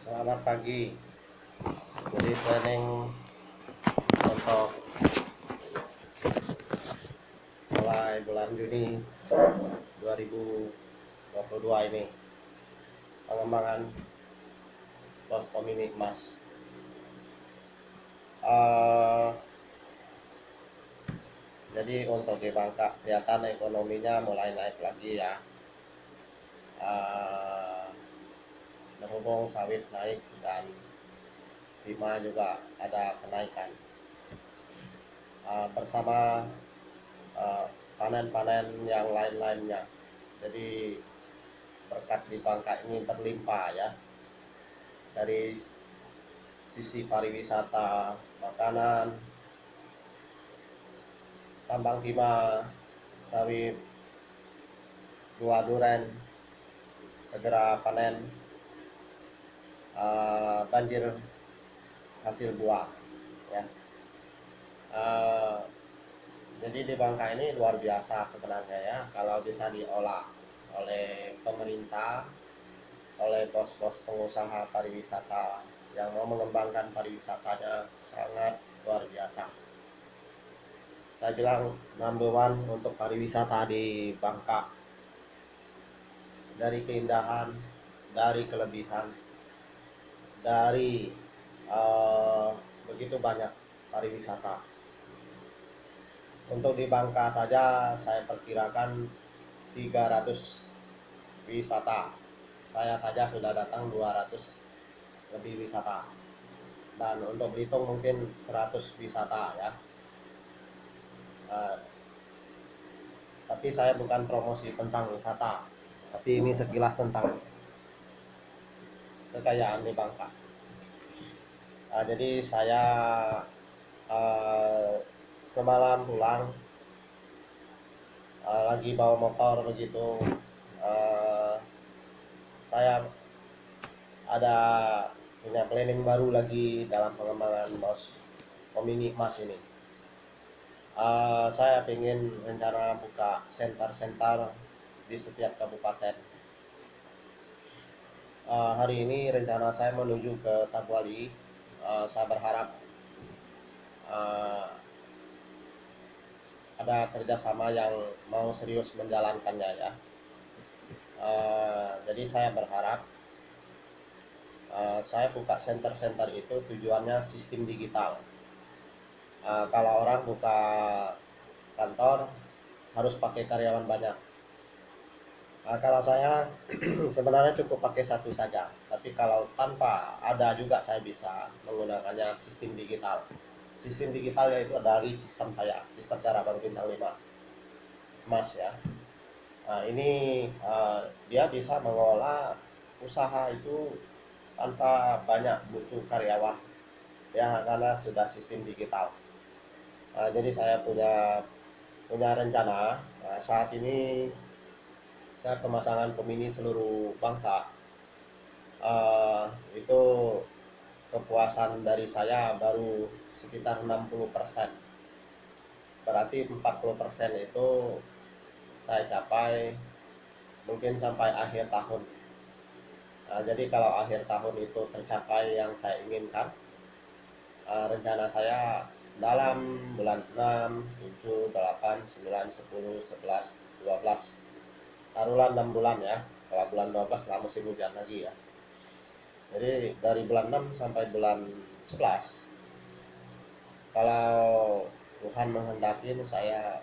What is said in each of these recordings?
Selamat pagi. Jadi planning untuk mulai bulan Juni 2022 ini pengembangan posko mini emas. Eh, jadi untuk di Bangka kelihatan ekonominya mulai naik lagi ya. Eh, Berhubung sawit naik dan timah juga ada kenaikan. Bersama eh, panen-panen yang lain-lainnya. Jadi berkat di Bangka ini berlimpah ya, dari sisi pariwisata, makanan, tambang timah, sawit, buah duren segera panen, banjir hasil buah ya. Jadi di Bangka ini luar biasa sebenarnya ya, kalau bisa diolah oleh pemerintah, oleh bos-bos pengusaha pariwisata yang mau mengembangkan pariwisatanya, sangat luar biasa. Saya bilang number one untuk pariwisata di Bangka, dari keindahan, dari kelebihan, dari begitu banyak pariwisata. Untuk di Bangka saja saya perkirakan 300 wisata. Saya saja sudah datang 200 lebih wisata. Dan untuk Belitung mungkin 100 wisata ya. Uh, tapi saya bukan promosi tentang wisata, tapi ini sekilas tentang kekayaan di Bangka. Jadi saya uh, semalam pulang, lagi bawa motor begitu, saya ada punya planning baru lagi dalam pengembangan mini emas ini. Saya ingin rencana buka center-center di setiap kabupaten. Hari ini rencana saya menuju ke Tabuali. Saya berharap ada kerjasama yang mau serius menjalankannya ya. Jadi saya berharap saya buka center-center itu tujuannya sistem digital. Kalau orang buka kantor harus pakai karyawan banyak. Kalau saya sebenarnya cukup pakai satu saja, tapi kalau tanpa ada juga saya bisa menggunakannya sistem digital. Sistem digital yaitu dari sistem saya, sistem cara baru bintang 5 emas ya. Nah, ini dia bisa mengolah usaha itu tanpa banyak butuh karyawan ya, karena sudah sistem digital. Jadi saya punya rencana. Saat ini saya pemasangan Gemini seluruh Bangka. Itu kepuasan dari saya baru sekitar 60%. Berarti 40% itu saya capai mungkin sampai akhir tahun. Jadi kalau akhir tahun itu tercapai yang saya inginkan, rencana saya dalam bulan 6, 7, 8, 9, 10, 11, 12, taruhlah 6 bulan ya. Kalau bulan 12 lah musim hujan lagi ya. Jadi dari bulan 6 sampai bulan 11, kalau Tuhan menghendaki, saya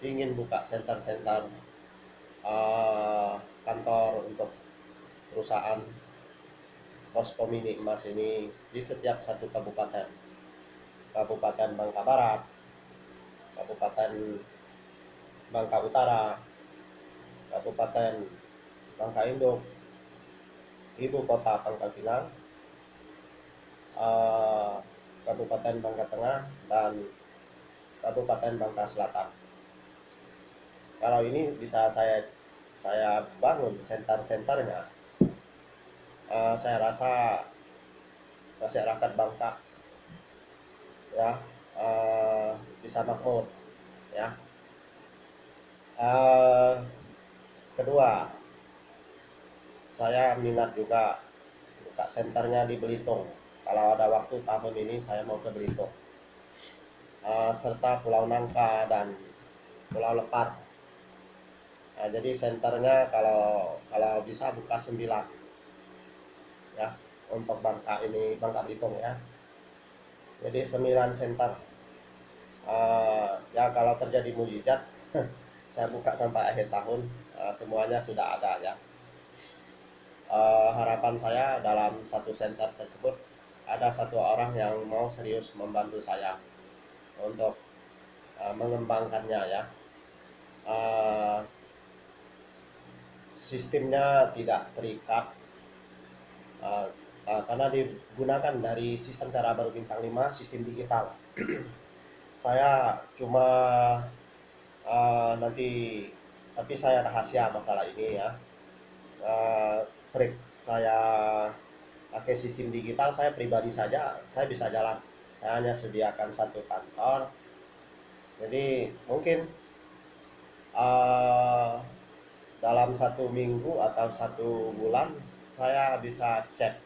ingin buka center-center kantor untuk perusahaan posko mini emas ini di setiap satu kabupaten. Kabupaten Bangka Barat, Kabupaten Bangka Utara, Kabupaten Bangka Induk, Ibu Kota Pangkal Pinang, Kabupaten Bangka Tengah, dan Kabupaten Bangka Selatan. Kalau ini bisa saya bangun center-centernya, saya rasa masyarakat Bangka ya bisa makmur ya. Kedua, saya minat juga buka senternya di Belitung. Kalau ada waktu tahun ini saya mau ke Belitung, serta Pulau Nangka dan Pulau Lepar. Nah, jadi senternya kalau kalau bisa buka 9 ya, untuk Bangka Belitung ya. Jadi 9 center. Ya kalau terjadi mujizat saya buka sampai akhir tahun, semuanya sudah ada ya. Harapan saya dalam satu center tersebut ada satu orang yang mau serius membantu saya untuk mengembangkannya ya. Uh, Sistemnya tidak terikat, karena digunakan dari sistem cara baru bintang 5, sistem digital. Saya cuma nanti, tapi saya rahasia masalah ini ya. Trik saya pakai sistem digital, saya pribadi saja saya bisa jalan. Saya hanya sediakan satu kantor, jadi mungkin uh, dalam 1 minggu atau 1 bulan saya bisa cek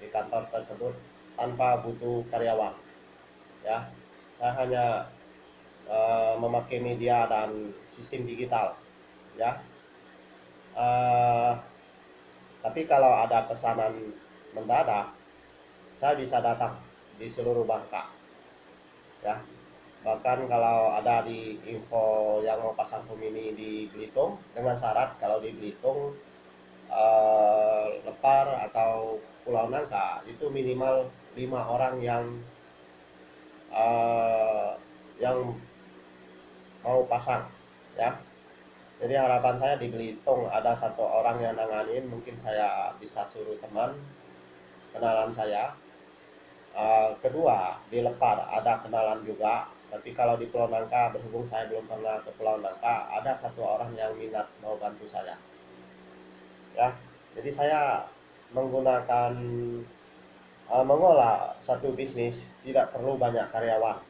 di kantor tersebut tanpa butuh karyawan ya. Saya hanya memakai media dan sistem digital ya. Tapi kalau ada pesanan mendadak, saya bisa datang di seluruh Bangka ya. Bahkan kalau ada di info yang mau pasang Gemini di Belitung, dengan syarat kalau di Belitung, Lepar atau Pulau Nangka itu minimal 5 orang uh, yang mau pasang ya. Jadi harapan saya di Belitung ada satu orang yang nanganin, mungkin saya bisa suruh teman kenalan saya. Kedua, di Lepar ada kenalan juga, tapi kalau di Pulau Nangka, berhubung saya belum pernah ke Pulau Nangka, ada satu orang yang minat mau bantu saya ya. Jadi saya menggunakan mengolah satu bisnis tidak perlu banyak karyawan.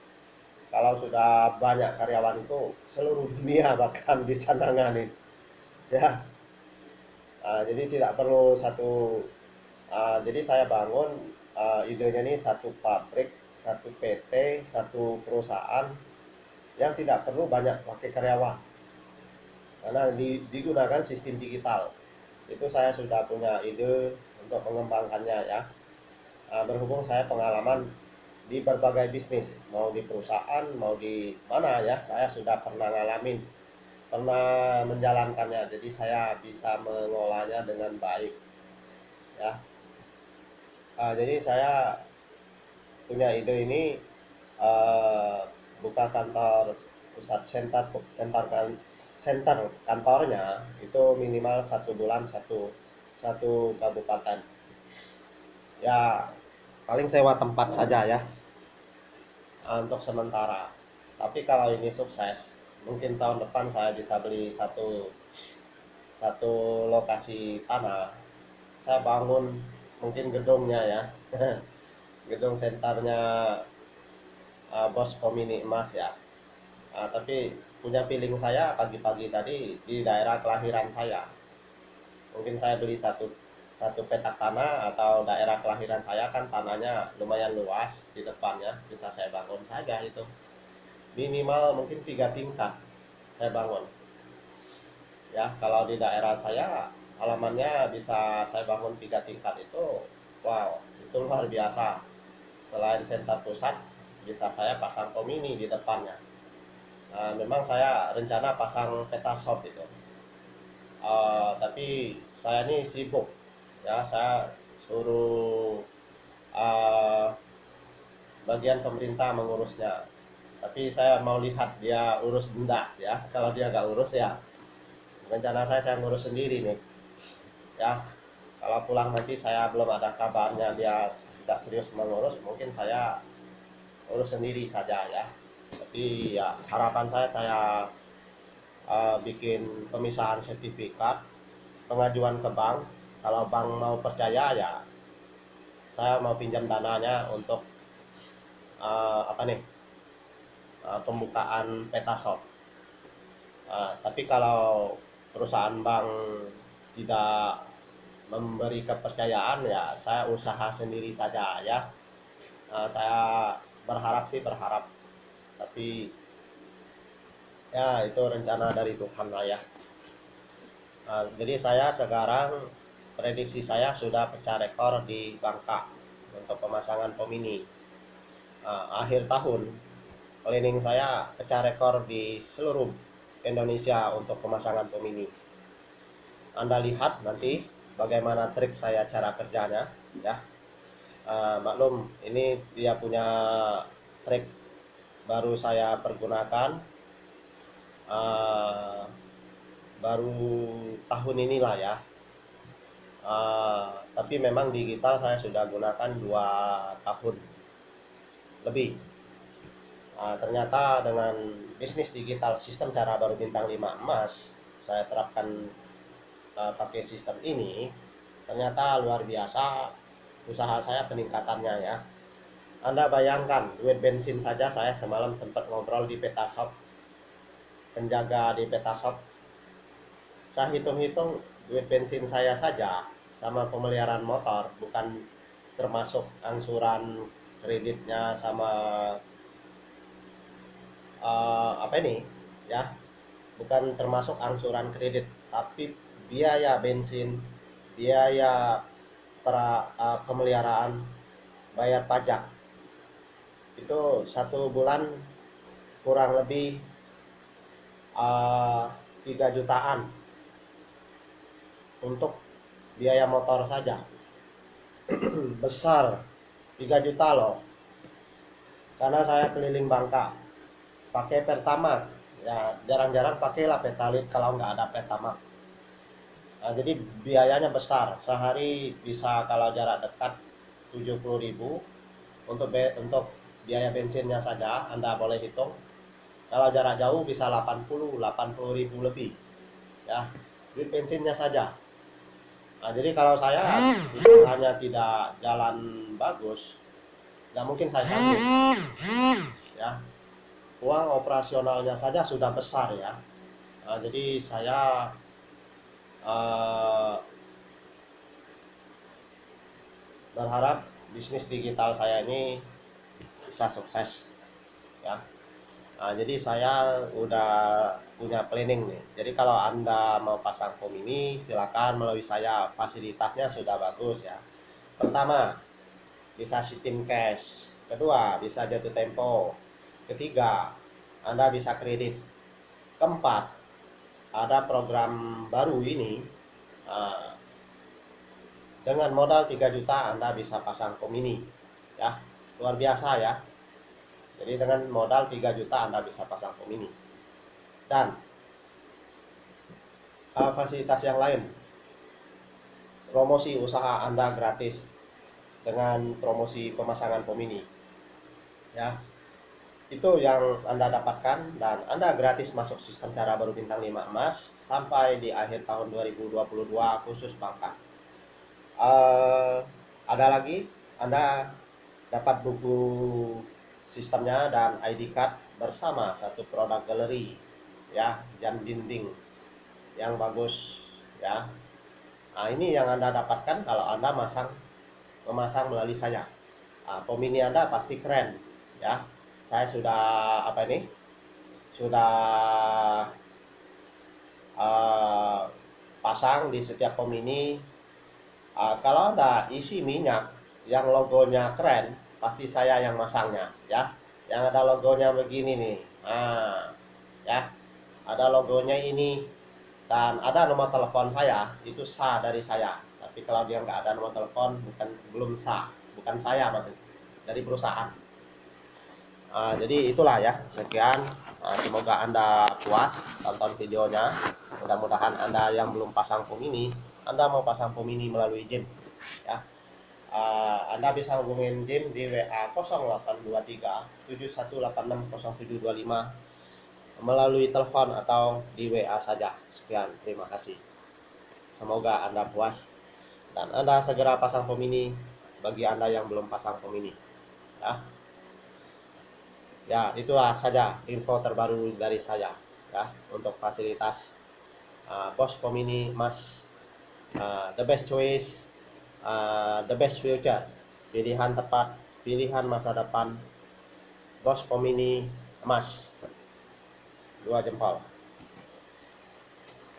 Kalau sudah banyak karyawan itu seluruh dunia bahkan bisa nangani ya. Jadi tidak perlu satu, jadi saya bangun idenya ini satu pabrik, satu PT, satu perusahaan yang tidak perlu banyak pakai karyawan karena digunakan sistem digital. Itu saya sudah punya ide untuk mengembangkannya ya. Berhubung saya pengalaman di berbagai bisnis, mau di perusahaan, mau di mana ya, saya sudah pernah ngalamin, pernah menjalankannya, jadi saya bisa mengolahnya dengan baik ya. Jadi saya punya ide ini, uh, buka kantor pusat, center kantornya itu minimal 1 bulan satu kabupaten ya. Paling sewa tempat saja ya, untuk sementara. Tapi kalau ini sukses, mungkin tahun depan saya bisa beli satu satu lokasi tanah. Saya bangun mungkin gedungnya ya, gedung sentarnya Bos Komini Emas ya. Tapi punya feeling saya pagi-pagi tadi di daerah kelahiran saya. Mungkin saya beli satu satu petak tanah, atau daerah kelahiran saya kan tanahnya lumayan luas di depannya, bisa saya bangun saja itu. Minimal mungkin 3 tingkat saya bangun. Ya, kalau di daerah saya halamannya bisa saya bangun 3 tingkat itu, wow, itu luar biasa. Selain center pusat, bisa saya pasang komini di depannya. Memang saya rencana pasang peta shop itu. Tapi saya ini sibuk ya, saya suruh uh, bagian pemerintah mengurusnya. Tapi saya mau lihat dia urus enggak ya. Kalau dia nggak urus ya, rencana saya ngurus sendiri nih ya. Kalau pulang nanti saya belum ada kabarnya dia tidak serius mengurus, mungkin saya urus sendiri saja ya. Tapi ya harapan saya bikin pemisahan sertifikat, pengajuan ke bank. Kalau bank mau percaya ya saya mau pinjam dananya untuk apa nih, pembukaan peta shop. Tapi kalau perusahaan bank tidak memberi kepercayaan, ya saya usaha sendiri saja ya. Saya berharap, tapi ya itu rencana dari Tuhan lah ya. Jadi saya sekarang, prediksi saya sudah pecah rekor di Bangka untuk pemasangan pemini. Akhir tahun planning saya pecah rekor di seluruh Indonesia untuk pemasangan pemini. Anda lihat nanti bagaimana trik saya cara kerjanya ya. Maklum ini dia punya trik baru saya pergunakan, baru tahun inilah ya. Tapi memang digital saya sudah gunakan 2 tahun lebih. Ternyata dengan bisnis digital sistem cara baru bintang 5 emas, saya terapkan pakai sistem ini, ternyata luar biasa usaha saya peningkatannya ya. Anda bayangkan, duit bensin saja saya semalam sempat ngobrol di Petashop, penjaga di Petashop, saya hitung-hitung duit bensin saya saja sama pemeliharaan motor, bukan termasuk angsuran kreditnya sama apa ini ya, bukan termasuk angsuran kredit, tapi biaya bensin, biaya pemeliharaan, bayar pajak, itu 1 bulan kurang lebih 3 jutaan untuk biaya motor saja. Besar, 3 juta loh, karena saya keliling Bangka pakai Pertamax ya, jarang-jarang pakailah Pertalite kalau nggak ada Pertamax. Jadi biayanya besar, sehari bisa kalau jarak dekat 70.000 untuk biaya bensinnya saja, Anda boleh hitung. Kalau jarak jauh bisa 80.000 lebih ya, duit bensinnya saja. Jadi kalau saya usahanya tidak jalan bagus, nggak mungkin saya sanggup ya. Uang operasionalnya saja sudah besar ya. Jadi saya berharap bisnis digital saya ini bisa sukses ya. Jadi saya udah punya planning nih. Jadi kalau Anda mau pasang pom ini, silakan melalui saya. Fasilitasnya sudah bagus ya. Pertama, bisa sistem cash. Kedua, bisa jatuh tempo. Ketiga, Anda bisa kredit. Keempat, ada program baru ini. Dengan modal 3 juta Anda bisa pasang pom ini ya. Luar biasa ya. Jadi dengan modal 3 juta Anda bisa pasang pom ini. Dan fasilitas yang lain, promosi usaha Anda gratis dengan promosi pemasangan pom ini ya. Itu yang Anda dapatkan, dan Anda gratis masuk sistem cara baru bintang 5 emas sampai di akhir tahun 2022 khusus Bangka. Ada lagi, Anda dapat buku sistemnya dan ID card bersama satu produk galeri ya, jam dinding yang bagus ya. Ini yang Anda dapatkan kalau Anda memasang melalui saya. Pom ini Anda pasti keren ya. Saya sudah sudah pasang di setiap pom ini. Kalau Anda isi minyak yang logonya keren, pasti saya yang masangnya ya. Yang ada logonya begini nih, ya, ada logonya ini dan ada nomor telepon saya, itu sah dari saya. Tapi kalau dia nggak ada nomor telepon, belum sah, bukan saya maksudnya, dari perusahaan. Jadi itulah ya, sekian. Semoga Anda puas tonton videonya. Mudah-mudahan Anda yang belum pasang pom ini, Anda mau pasang pom ini melalui Jim ya. Anda bisa hubungin Jim di WA 0823 7186 0725 melalui telepon atau di WA saja. Sekian, terima kasih. Semoga Anda puas dan Anda segera pasang pom ini bagi Anda yang belum pasang pom ini ya. Ya, itulah saja info terbaru dari saya ya untuk fasilitas Bos Pom ini Mas The best choice, the best future, pilihan tepat, pilihan masa depan. Bos Pomini emas, 2 jempol.